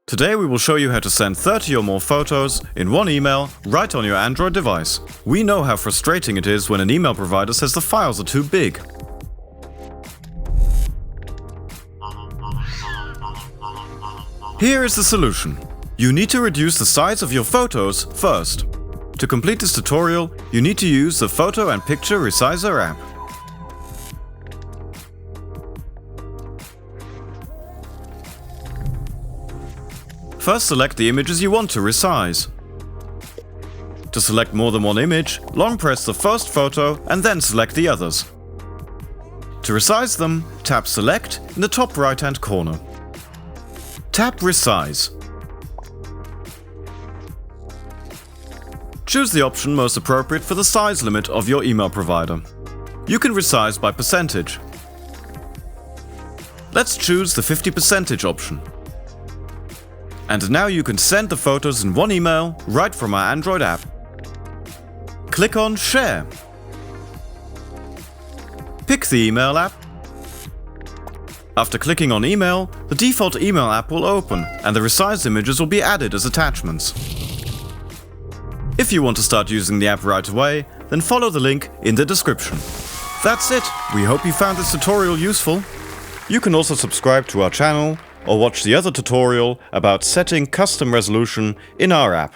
Today we will show you how to send 30 or more photos in one email right on your Android device. We know how frustrating it is when an email provider says the files are too big. Here is the solution. You need to reduce the size of your photos first. To complete this tutorial, you need to use the Photo Picture Resizer app. First, select the images you want to resize. To select more than one image, long press the first photo and then select the others. To resize them, tap Select in the top right-hand corner. Tap Resize. Choose the option most appropriate for the size limit of your email provider. You can resize by percentage. Let's choose the 50% option. And now you can send the photos in one email right from our Android app. Click on Share. Pick the email app. After clicking on Email, the default email app will open and the resized images will be added as attachments. If you want to start using the app right away, then follow the link in the description. That's it! We hope you found this tutorial useful. You can also subscribe to our channel or watch the other tutorial about setting custom resolution in our app.